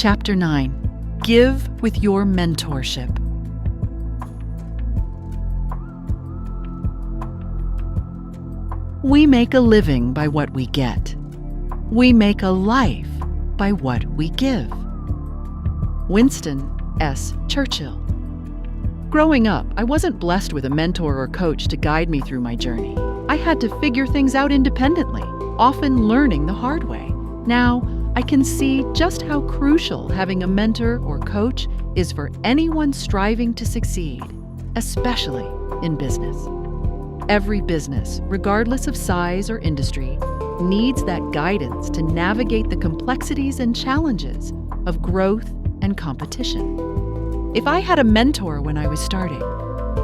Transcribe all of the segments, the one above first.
Chapter 9. Give with your mentorship. We make a living by what we get. We make a life by what we give. Winston S. Churchill. Growing up, I wasn't blessed with a mentor or coach to guide me through my journey. I had to figure things out independently, often learning the hard way. Now, I can see just how crucial having a mentor or coach is for anyone striving to succeed, especially in business. Every business, regardless of size or industry, needs that guidance to navigate the complexities and challenges of growth and competition. If I had a mentor when I was starting,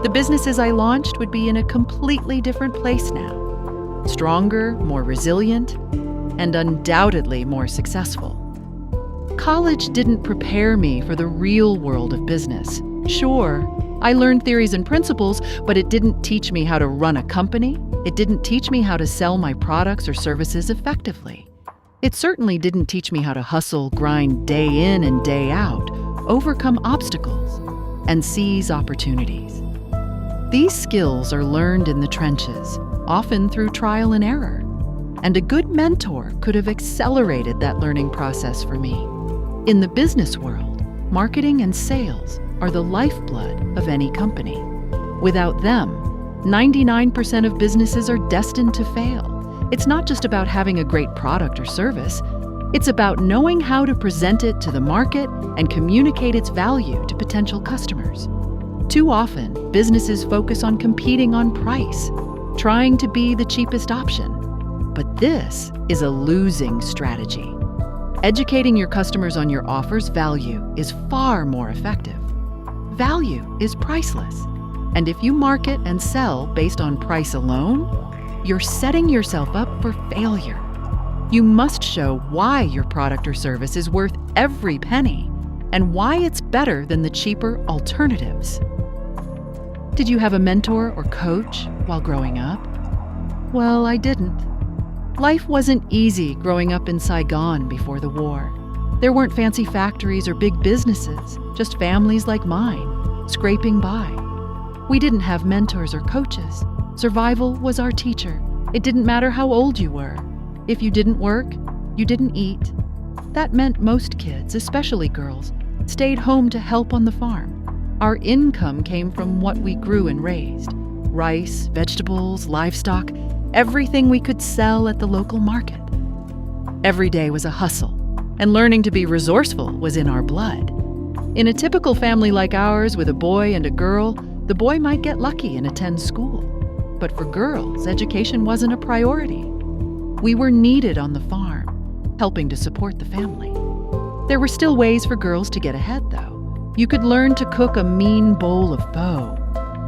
the businesses I launched would be in a completely different place now. Stronger, more resilient, and undoubtedly more successful. College didn't prepare me for the real world of business. Sure, I learned theories and principles, but it didn't teach me how to run a company. It didn't teach me how to sell my products or services effectively. It certainly didn't teach me how to hustle, grind day in and day out, overcome obstacles, and seize opportunities. These skills are learned in the trenches, often through trial and error. And a good mentor could have accelerated that learning process for me. In the business world, marketing and sales are the lifeblood of any company. Without them, 99% of businesses are destined to fail. It's not just about having a great product or service. It's about knowing how to present it to the market and communicate its value to potential customers. Too often, businesses focus on competing on price, trying to be the cheapest option. But this is a losing strategy. Educating your customers on your offer's value is far more effective. Value is priceless. And if you market and sell based on price alone, you're setting yourself up for failure. You must show why your product or service is worth every penny and why it's better than the cheaper alternatives. Did you have a mentor or coach while growing up? Well, I didn't. Life wasn't easy growing up in Saigon before the war. There weren't fancy factories or big businesses, just families like mine, scraping by. We didn't have mentors or coaches. Survival was our teacher. It didn't matter how old you were. If you didn't work, you didn't eat. That meant most kids, especially girls, stayed home to help on the farm. Our income came from what we grew and raised: rice, vegetables, livestock, everything we could sell at the local market. Every day was a hustle, and learning to be resourceful was in our blood. In a typical family like ours with a boy and a girl, the boy might get lucky and attend school. But for girls, education wasn't a priority. We were needed on the farm, helping to support the family. There were still ways for girls to get ahead, though. You could learn to cook a mean bowl of pho,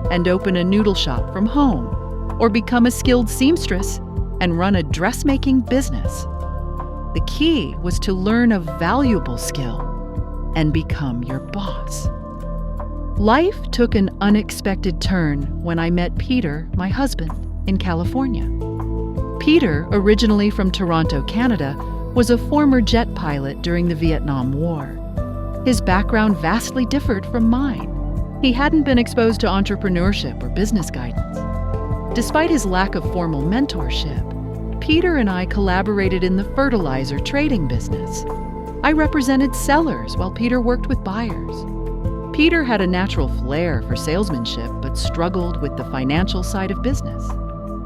and open a noodle shop from home, or become a skilled seamstress and run a dressmaking business. The key was to learn a valuable skill and become your boss. Life took an unexpected turn when I met Peter, my husband, in California. Peter, originally from Toronto, Canada, was a former jet pilot during the Vietnam War. His background vastly differed from mine. He hadn't been exposed to entrepreneurship or business guidance. Despite his lack of formal mentorship, Peter and I collaborated in the fertilizer trading business. I represented sellers while Peter worked with buyers. Peter had a natural flair for salesmanship but struggled with the financial side of business.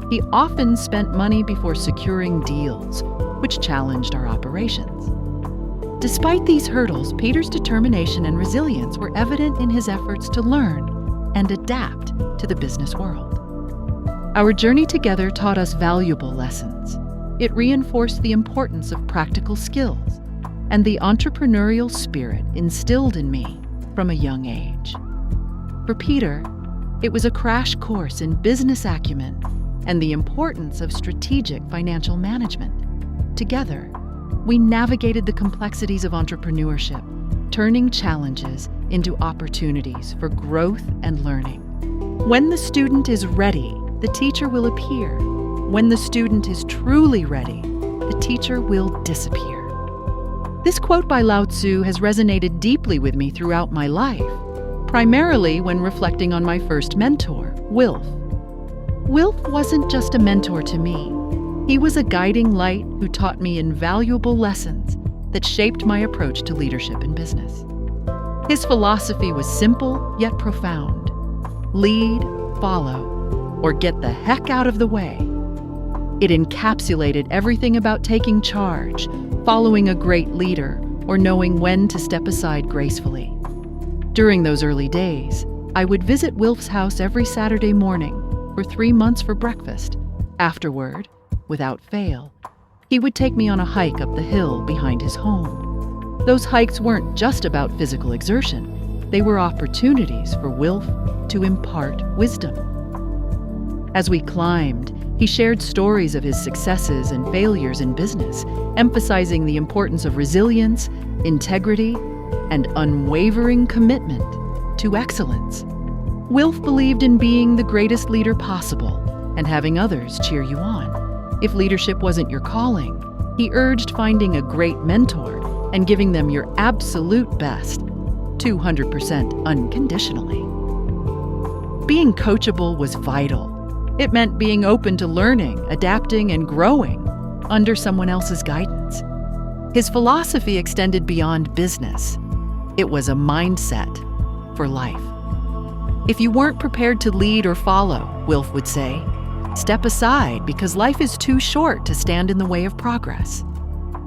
He often spent money before securing deals, which challenged our operations. Despite these hurdles, Peter's determination and resilience were evident in his efforts to learn and adapt to the business world. Our journey together taught us valuable lessons. It reinforced the importance of practical skills and the entrepreneurial spirit instilled in me from a young age. For Peter, it was a crash course in business acumen and the importance of strategic financial management. Together, we navigated the complexities of entrepreneurship, turning challenges into opportunities for growth and learning. When the student is ready, the teacher will appear. When the student is truly ready, the teacher will disappear. This quote by Lao Tzu has resonated deeply with me throughout my life, primarily when reflecting on my first mentor, Wilf. Wilf wasn't just a mentor to me. He was a guiding light who taught me invaluable lessons that shaped my approach to leadership and business. His philosophy was simple yet profound. Lead, follow, or get the heck out of the way. It encapsulated everything about taking charge, following a great leader, or knowing when to step aside gracefully. During those early days, I would visit Wilf's house every Saturday morning for 3 months for breakfast. Afterward, without fail, he would take me on a hike up the hill behind his home. Those hikes weren't just about physical exertion. They were opportunities for Wilf to impart wisdom. As we climbed, he shared stories of his successes and failures in business, emphasizing the importance of resilience, integrity, and unwavering commitment to excellence. Wilf believed in being the greatest leader possible and having others cheer you on. If leadership wasn't your calling, he urged finding a great mentor and giving them your absolute best, 200% unconditionally. Being coachable was vital. It meant being open to learning, adapting, and growing under someone else's guidance. His philosophy extended beyond business. It was a mindset for life. If you weren't prepared to lead or follow, Wilf would say, step aside because life is too short to stand in the way of progress.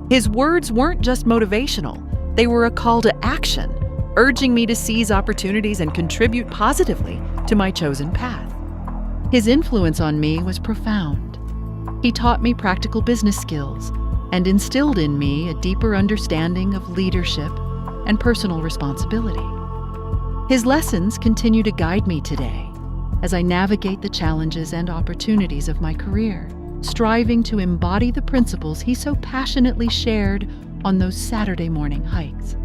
His words weren't just motivational, they were a call to action, urging me to seize opportunities and contribute positively to my chosen path. His influence on me was profound. He taught me practical business skills and instilled in me a deeper understanding of leadership and personal responsibility. His lessons continue to guide me today as I navigate the challenges and opportunities of my career, striving to embody the principles he so passionately shared on those Saturday morning hikes.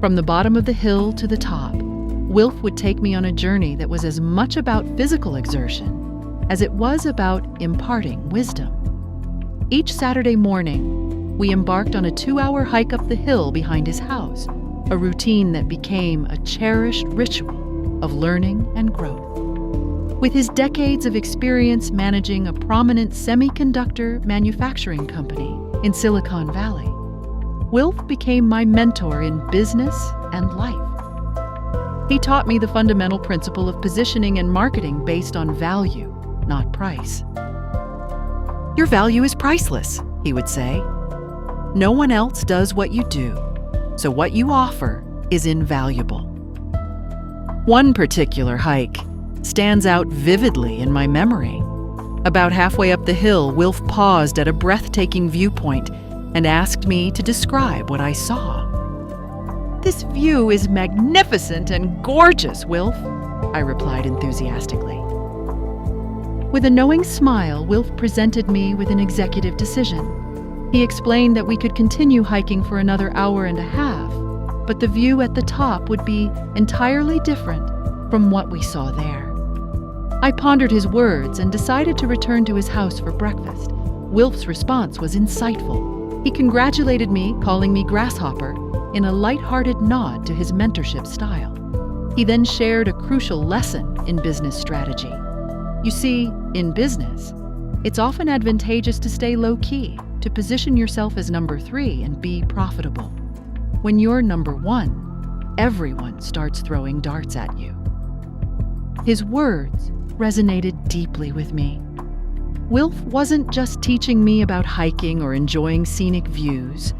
From the bottom of the hill to the top, Wilf would take me on a journey that was as much about physical exertion as it was about imparting wisdom. Each Saturday morning, we embarked on a 2-hour hike up the hill behind his house, a routine that became a cherished ritual of learning and growth. With his decades of experience managing a prominent semiconductor manufacturing company in Silicon Valley, Wilf became my mentor in business and life. He taught me the fundamental principle of positioning and marketing based on value, not price. Your value is priceless, he would say. No one else does what you do, so what you offer is invaluable. One particular hike stands out vividly in my memory. About halfway up the hill, Wilf paused at a breathtaking viewpoint and asked me to describe what I saw. "This view is magnificent and gorgeous, Wilf," I replied enthusiastically. With a knowing smile, Wilf presented me with an executive decision. He explained that we could continue hiking for another hour and a half, but the view at the top would be entirely different from what we saw there. I pondered his words and decided to return to his house for breakfast. Wilf's response was insightful. He congratulated me, calling me Grasshopper, in a light-hearted nod to his mentorship style. He then shared a crucial lesson in business strategy. You see, in business, it's often advantageous to stay low-key, to position yourself as number 3 and be profitable. When you're number 1, everyone starts throwing darts at you. His words resonated deeply with me. Wilf wasn't just teaching me about hiking or enjoying scenic views.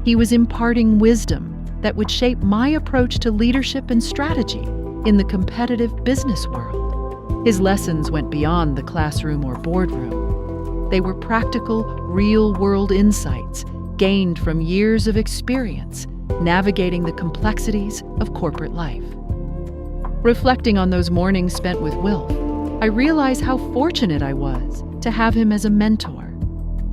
He was imparting wisdom that would shape my approach to leadership and strategy in the competitive business world. His lessons went beyond the classroom or boardroom. They were practical, real-world insights gained from years of experience navigating the complexities of corporate life. Reflecting on those mornings spent with Wilf, I realize how fortunate I was to have him as a mentor.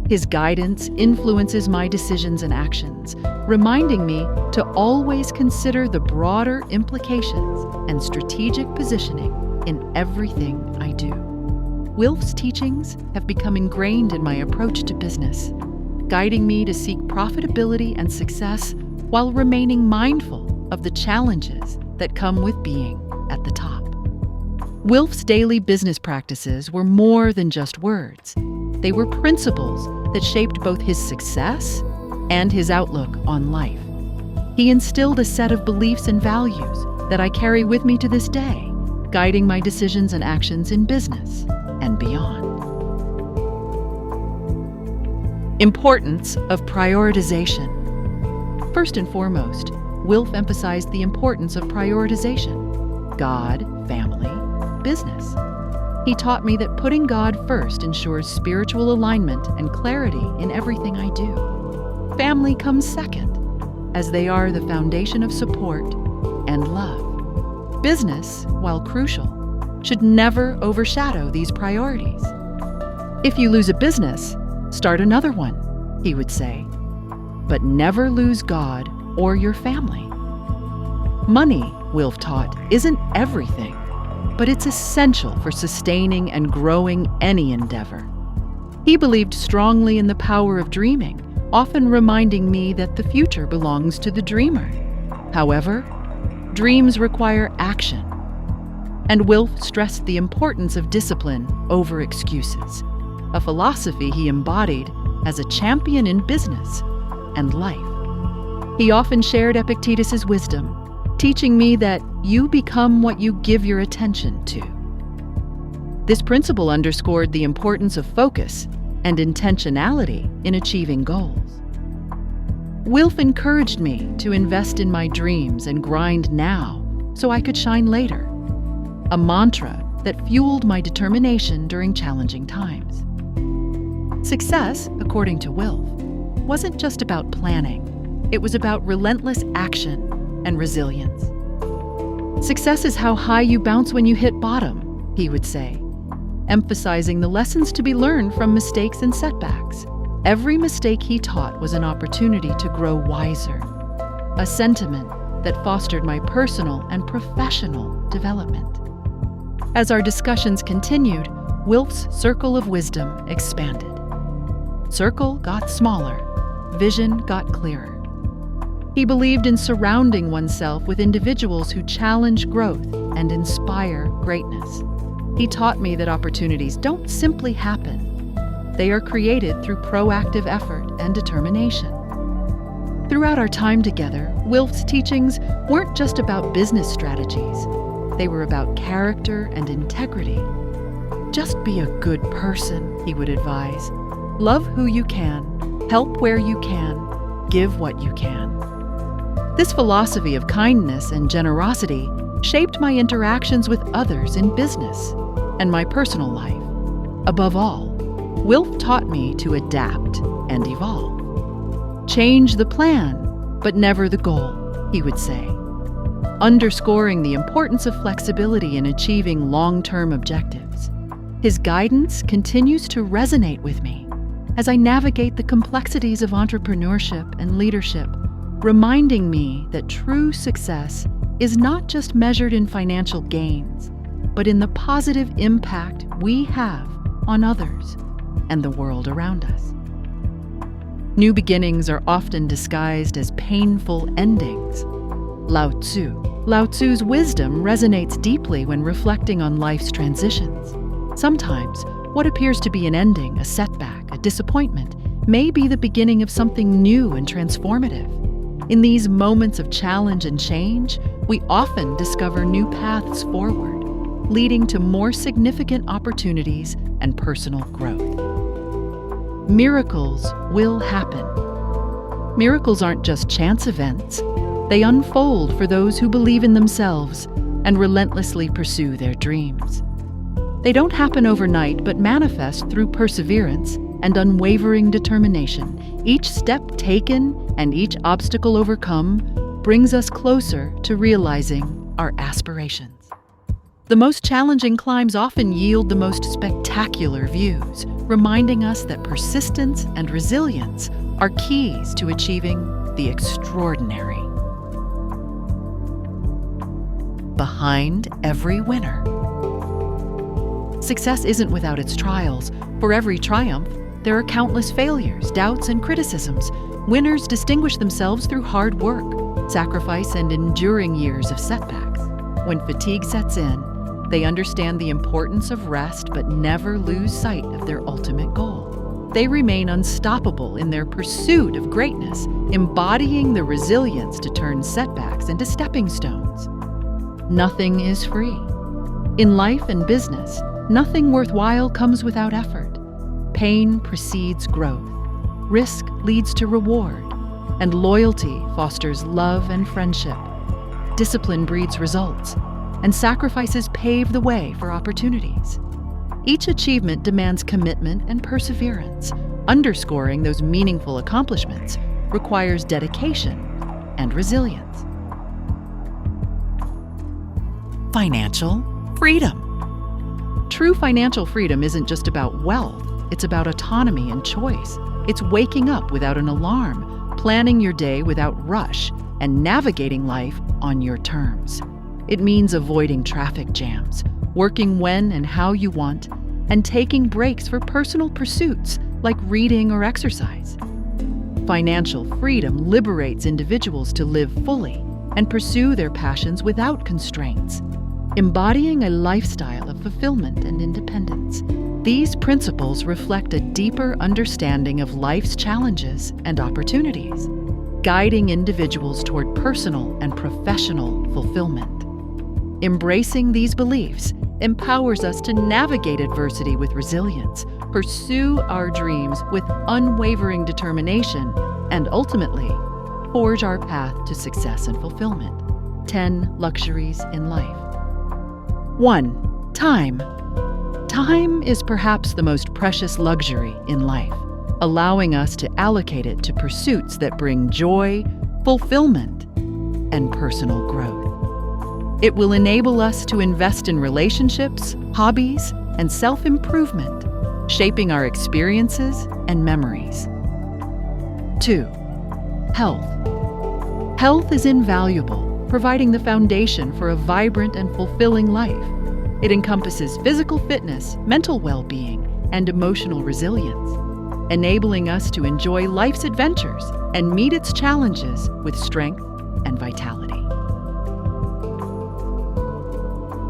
His guidance influences my decisions and actions, reminding me to always consider the broader implications and strategic positioning in everything I do. Wilf's teachings have become ingrained in my approach to business, guiding me to seek profitability and success while remaining mindful of the challenges that come with being at the top. Wilf's daily business practices were more than just words. They were principles that shaped both his success and his outlook on life. He instilled a set of beliefs and values that I carry with me to this day, guiding my decisions and actions in business and beyond. Importance of prioritization. First and foremost, Wilf emphasized the importance of prioritization: God, family, business. He taught me that putting God first ensures spiritual alignment and clarity in everything I do. Family comes second, as they are the foundation of support and love. Business, while crucial, should never overshadow these priorities. If you lose a business, start another one, he would say, but never lose God or your family. Money, Wilf taught, isn't everything, but it's essential for sustaining and growing any endeavor. He believed strongly in the power of dreaming, often reminding me that the future belongs to the dreamer. However, dreams require action, and Wilf stressed the importance of discipline over excuses, a philosophy he embodied as a champion in business and life. He often shared Epictetus's wisdom, teaching me that you become what you give your attention to. This principle underscored the importance of focus and intentionality in achieving goals. Wilf encouraged me to invest in my dreams and grind now so I could shine later, a mantra that fueled my determination during challenging times. Success, according to Wilf, wasn't just about planning. It was about relentless action and resilience. Success is how high you bounce when you hit bottom, he would say, emphasizing the lessons to be learned from mistakes and setbacks. Every mistake he taught was an opportunity to grow wiser, a sentiment that fostered my personal and professional development. As our discussions continued, Wilf's circle of wisdom expanded. Circle got smaller, vision got clearer. He believed in surrounding oneself with individuals who challenge growth and inspire greatness. He taught me that opportunities don't simply happen. They are created through proactive effort and determination. Throughout our time together, Wilf's teachings weren't just about business strategies. They were about character and integrity. Just be a good person, he would advise. Love who you can, help where you can, give what you can. This philosophy of kindness and generosity shaped my interactions with others in business and my personal life. Above all, Wilf taught me to adapt and evolve. Change the plan, but never the goal, he would say, underscoring the importance of flexibility in achieving long-term objectives. His guidance continues to resonate with me as I navigate the complexities of entrepreneurship and leadership, reminding me that true success is not just measured in financial gains, but in the positive impact we have on others and the world around us. New beginnings are often disguised as painful endings. Lao Tzu's wisdom resonates deeply when reflecting on life's transitions. Sometimes, what appears to be an ending, a setback, a disappointment, may be the beginning of something new and transformative. In these moments of challenge and change, we often discover new paths forward, leading to more significant opportunities and personal growth. Miracles will happen. Miracles aren't just chance events. They unfold for those who believe in themselves and relentlessly pursue their dreams. They don't happen overnight, but manifest through perseverance and unwavering determination. Each step taken and each obstacle overcome brings us closer to realizing our aspirations. The most challenging climbs often yield the most spectacular views, reminding us that persistence and resilience are keys to achieving the extraordinary. Behind every winner. Success isn't without its trials. For every triumph, there are countless failures, doubts, and criticisms. Winners distinguish themselves through hard work, sacrifice, and enduring years of setbacks. When fatigue sets in, they understand the importance of rest but never lose sight of their ultimate goal. They remain unstoppable in their pursuit of greatness, embodying the resilience to turn setbacks into stepping stones. Nothing is free. In life and business, nothing worthwhile comes without effort. Pain precedes growth. Risk leads to reward, and loyalty fosters love and friendship. Discipline breeds results, and sacrifices pave the way for opportunities. Each achievement demands commitment and perseverance. Underscoring those meaningful accomplishments requires dedication and resilience. Financial freedom. True financial freedom isn't just about wealth, it's about autonomy and choice. It's waking up without an alarm, planning your day without rush, and navigating life on your terms. It means avoiding traffic jams, working when and how you want, and taking breaks for personal pursuits like reading or exercise. Financial freedom liberates individuals to live fully and pursue their passions without constraints, embodying a lifestyle of fulfillment and independence. These principles reflect a deeper understanding of life's challenges and opportunities, guiding individuals toward personal and professional fulfillment. Embracing these beliefs empowers us to navigate adversity with resilience, pursue our dreams with unwavering determination, and ultimately, forge our path to success and fulfillment. 10 luxuries in life. 1. Time. Time is perhaps the most precious luxury in life, allowing us to allocate it to pursuits that bring joy, fulfillment, and personal growth. It will enable us to invest in relationships, hobbies, and self-improvement, shaping our experiences and memories. 2. Health. Health is invaluable, providing the foundation for a vibrant and fulfilling life. It encompasses physical fitness, mental well-being, and emotional resilience, enabling us to enjoy life's adventures and meet its challenges with strength and vitality.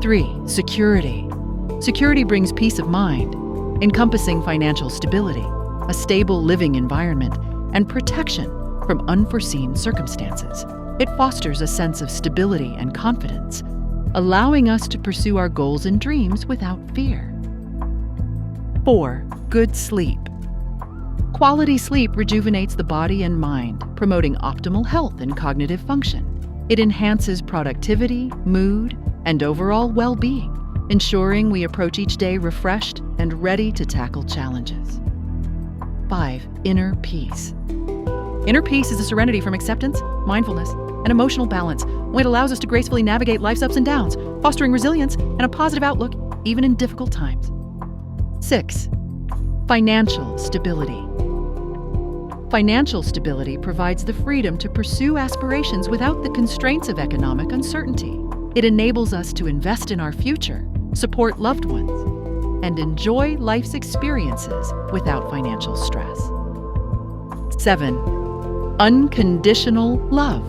3. Security. Security brings peace of mind, encompassing financial stability, a stable living environment, and protection from unforeseen circumstances. It fosters a sense of stability and confidence, allowing us to pursue our goals and dreams without fear. 4. Good sleep. Quality sleep rejuvenates the body and mind, promoting optimal health and cognitive function. It enhances productivity, mood, and overall well-being, ensuring we approach each day refreshed and ready to tackle challenges. 5. Inner peace. Inner peace is a serenity from acceptance, mindfulness, and emotional balance. It allows us to gracefully navigate life's ups and downs, fostering resilience and a positive outlook even in difficult times. 6. Financial stability. Financial stability provides the freedom to pursue aspirations without the constraints of economic uncertainty. It enables us to invest in our future, support loved ones, and enjoy life's experiences without financial stress. 7. Unconditional love.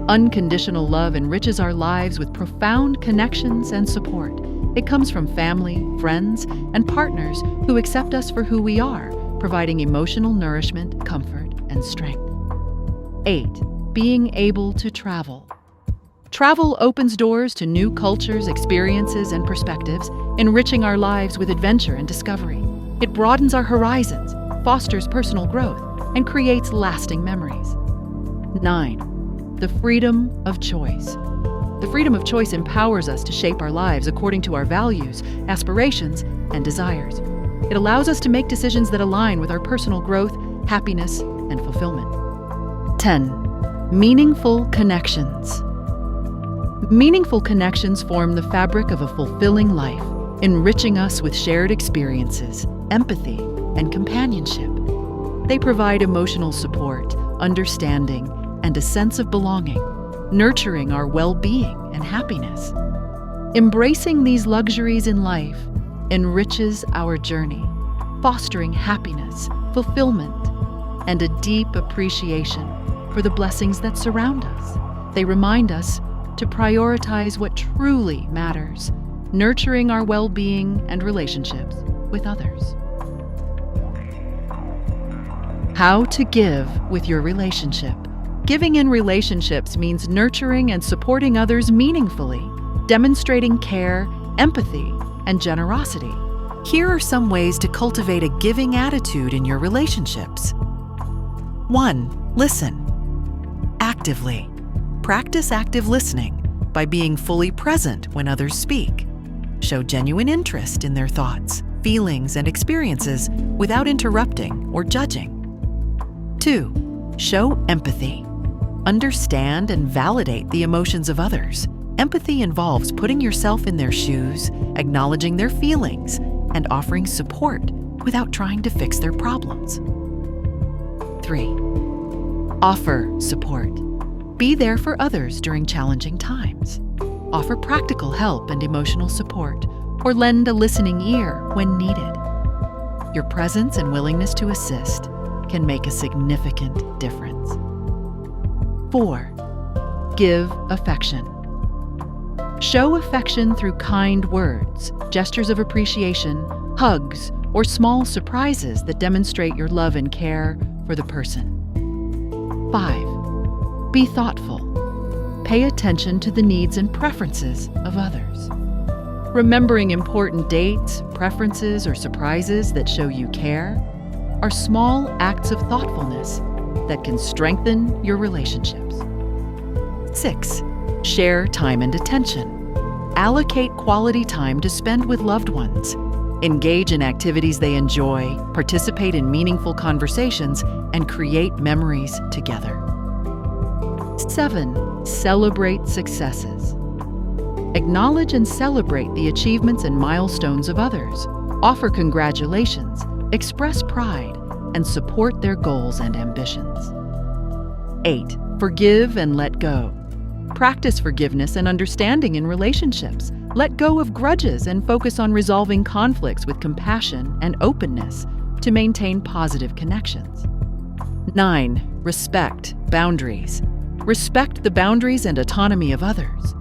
Unconditional love enriches our lives with profound connections and support. It comes from family, friends, and partners who accept us for who we are, providing emotional nourishment, comfort, and strength. 8. Being able to travel. Travel opens doors to new cultures, experiences, and perspectives, enriching our lives with adventure and discovery. It broadens our horizons, fosters personal growth, and creates lasting memories. 9. The freedom of choice. The freedom of choice empowers us to shape our lives according to our values, aspirations, and desires. It allows us to make decisions that align with our personal growth, happiness, and fulfillment. 10. Meaningful connections. Meaningful connections form the fabric of a fulfilling life, enriching us with shared experiences, empathy, and companionship. They provide emotional support, understanding, and a sense of belonging, nurturing our well-being and happiness. Embracing these luxuries in life enriches our journey, fostering happiness, fulfillment, and a deep appreciation for the blessings that surround us. They remind us to prioritize what truly matters, nurturing our well-being and relationships with others. How to give with your relationship. Giving in relationships means nurturing and supporting others meaningfully, demonstrating care, empathy, and generosity. Here are some ways to cultivate a giving attitude in your relationships. 1. Listen. Actively. Practice active listening by being fully present when others speak. Show genuine interest in their thoughts, feelings, and experiences without interrupting or judging. 2. Show empathy. Understand and validate the emotions of others. Empathy involves putting yourself in their shoes, acknowledging their feelings, and offering support without trying to fix their problems. 3. Offer support. Be there for others during challenging times. Offer practical help and emotional support, or lend a listening ear when needed. Your presence and willingness to assist can make a significant difference. 4. Give affection. Show affection through kind words, gestures of appreciation, hugs, or small surprises that demonstrate your love and care for the person. 5. Be thoughtful. Pay attention to the needs and preferences of others. Remembering important dates, preferences, or surprises that show you care are small acts of thoughtfulness that can strengthen your relationships. 6. Share time and attention. Allocate quality time to spend with loved ones. Engage in activities they enjoy, participate in meaningful conversations, and create memories together. 7. Celebrate successes. Acknowledge and celebrate the achievements and milestones of others. Offer congratulations, express pride, and support their goals and ambitions. 8. Forgive and let go. Practice forgiveness and understanding in relationships. Let go of grudges and focus on resolving conflicts with compassion and openness to maintain positive connections. 9. Respect boundaries. Respect the boundaries and autonomy of others.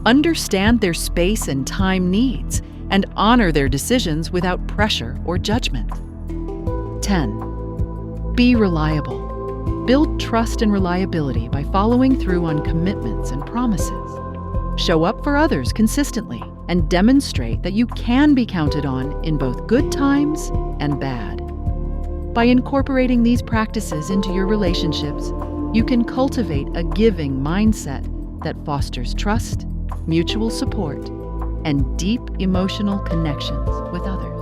Understand their space and time needs and honor their decisions without pressure or judgment. 10. Be reliable. Build trust and reliability by following through on commitments and promises. Show up for others consistently and demonstrate that you can be counted on in both good times and bad. By incorporating these practices into your relationships, you can cultivate a giving mindset that fosters trust, mutual support, and deep emotional connections with others.